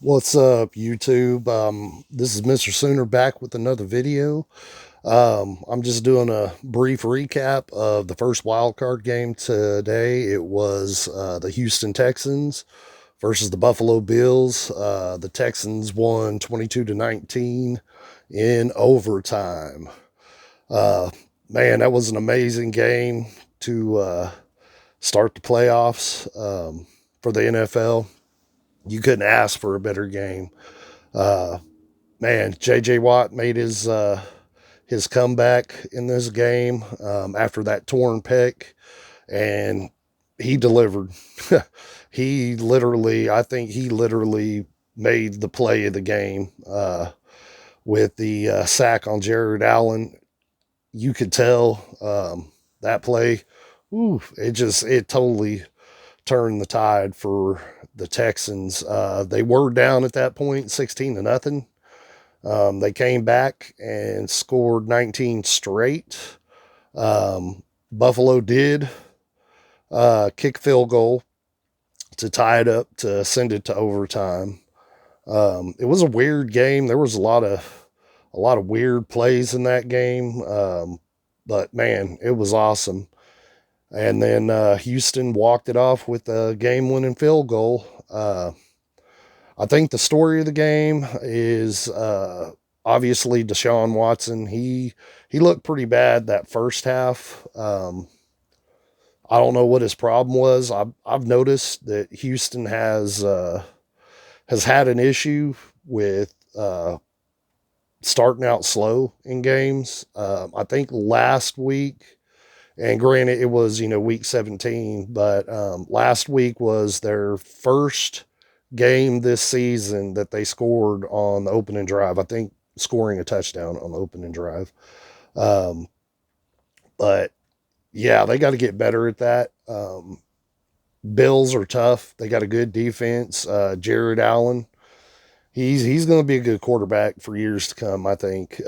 What's up, YouTube? This is Mr. Sooner back with another video. I'm just doing a brief recap of the first wildcard game today. It was the Houston Texans versus the Buffalo Bills. The Texans won 22-19 in overtime. Uh, Man, that was an amazing game to start the playoffs for the NFL. You couldn't ask for a better game. Uh, Man, J.J. Watt made his comeback in this game after that torn pec, and he delivered. I think he literally made the play of the game with the sack on Jared Allen. You could tell that play. It totally turned the tide for the Texans. They were down at that point, 16-0. They came back and scored 19 straight. Buffalo did kick field goal to tie it up to send it to overtime. It was a weird game. There was a lot of weird plays in that game, but man, it was awesome. And then Houston walked it off with a game-winning field goal. I think the story of the game is obviously Deshaun Watson. He looked pretty bad that first half. I don't know what his problem was. I've noticed that Houston has had an issue with starting out slow in games. I think last week, and granted it was week 17, but last week was their first game this season that they scored on the opening drive. I think scoring a touchdown on the opening drive. Um, but yeah, they got to get better at that. Bills are tough. They got a good defense. Jared Allen, he's going to be a good quarterback for years to come. I think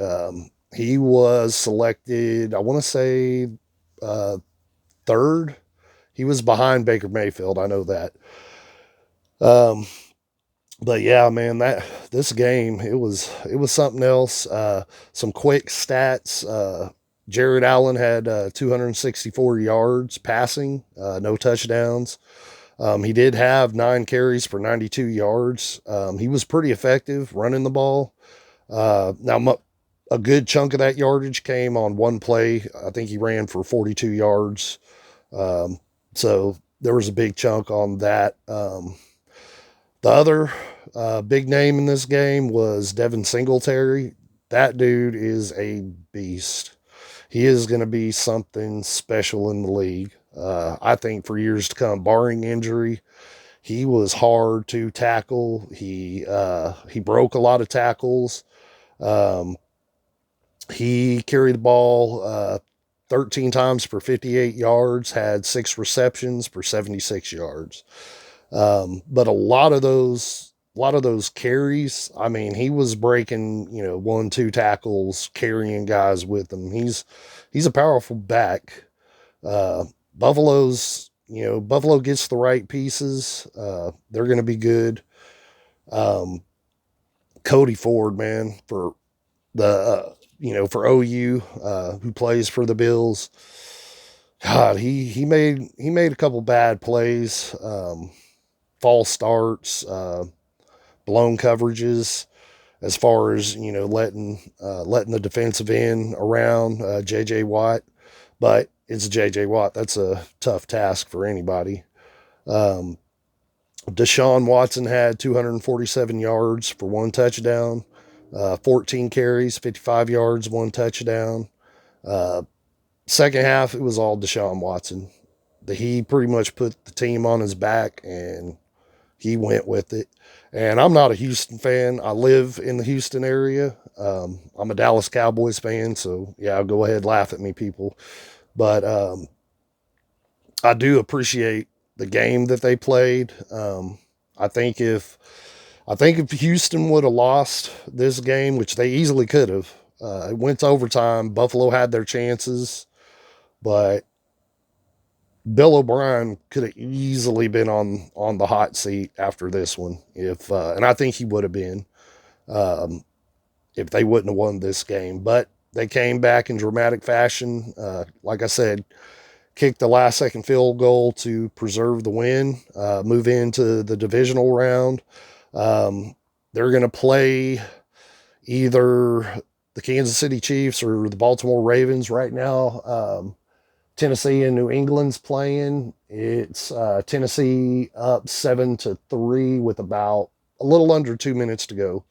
he was selected. I want to say uh, third. He was behind Baker Mayfield. I know that. Um, but yeah, man, that this game it was something else. Some quick stats. Jared Allen had 264 yards passing, no touchdowns. He did have 9 carries for 92 yards. He was pretty effective running the ball. Now, a good chunk of that yardage came on one play. I think he ran for 42 yards. Um, so there was a big chunk on that. The other big name in this game was Devin Singletary. That dude is a beast. He is going to be something special in the league. I think for years to come, barring injury. He was hard to tackle. He broke a lot of tackles. Um, he carried the ball 13 times for 58 yards, had 6 receptions for 76 yards. But a lot of those carries, I mean, he was breaking, 1, 2 tackles, carrying guys with him. He's a powerful back. Uh, Buffalo gets the right pieces. They're going to be good. Um, Cody Ford, man, for for OU, who plays for the Bills. God, he made a couple bad plays, false starts, blown coverages, as far as letting the defensive end around J.J. Watt. But it's J.J. Watt. That's a tough task for anybody. Um, Deshaun Watson had 247 yards for 1 touchdown, 14 carries, 55 yards, 1 touchdown. Uh, Second half, it was all Deshaun Watson. He pretty much put the team on his back and he went with it. And I'm not a Houston fan. I live in the Houston area. I'm a Dallas Cowboys fan, so yeah, I'll go ahead, laugh at me, people. But I do appreciate the game that they played. I think if I think if Houston would have lost this game, which they easily could have, it went to overtime. Buffalo had their chances, but Bill O'Brien could have easily been on the hot seat after this one, if and I think he would have been, um, if they wouldn't have won this game. But they came back in dramatic fashion. Like I said, kicked the last second field goal to preserve the win, move into the divisional round. They're going to play either the Kansas City Chiefs or the Baltimore Ravens right now. Tennessee and New England's playing. It's Tennessee up 7-3 with about a little under 2 minutes to go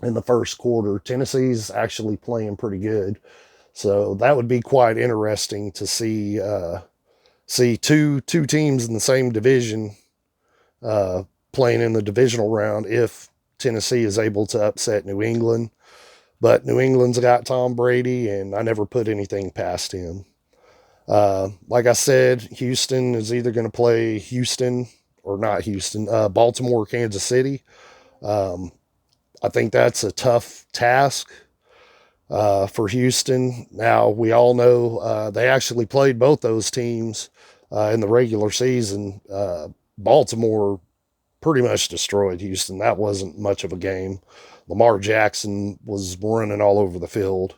in the first quarter. Tennessee's actually playing pretty good, so that would be quite interesting to see two teams in the same division uh, playing in the divisional round if Tennessee is able to upset New England. But New England's got Tom Brady, and I never put anything past him. Like I said, Houston is either going to play Houston or not Houston, Baltimore, Kansas City. Um, I think that's a tough task for Houston. Now, we all know they actually played both those teams in the regular season. Baltimore pretty much destroyed Houston. That wasn't much of a game. Lamar Jackson was running all over the field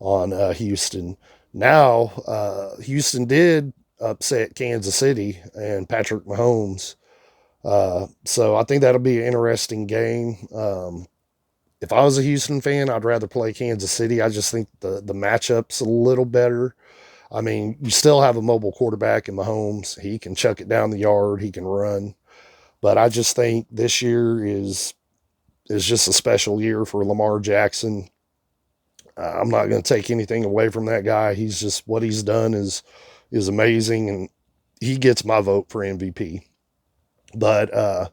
on Houston. Now, Houston did upset Kansas City and Patrick Mahomes. So I think that'll be an interesting game. If I was a Houston fan, I'd rather play Kansas City. I just think the matchup's a little better. I mean, you still have a mobile quarterback in Mahomes. He can chuck it down the yard. He can run. But I just think this year is just a special year for Lamar Jackson. I'm not going to take anything away from that guy. He's just what he's done is amazing, and he gets my vote for MVP. But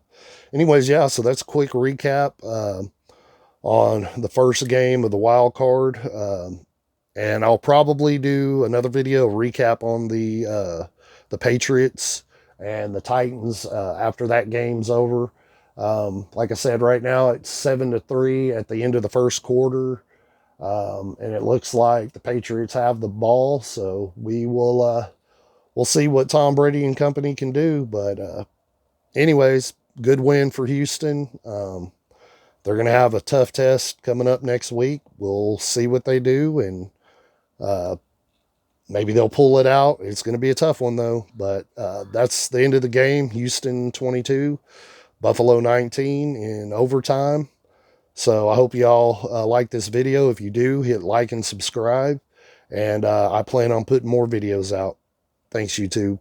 anyways, yeah. So that's a quick recap on the first game of the wild card, and I'll probably do another video recap on the Patriots and the Titans after that game's over. Like I said, right now it's 7-3 at the end of the first quarter. And it looks like the Patriots have the ball, so we'll see what Tom Brady and company can do. But anyways, good win for Houston. They're going to have a tough test coming up next week. We'll see what they do, and maybe they'll pull it out. It's going to be a tough one though. But that's the end of the game. Houston 22, Buffalo 19 in overtime. So I hope y'all like this video. If you do, hit like and subscribe. And I plan on putting more videos out. Thanks, YouTube.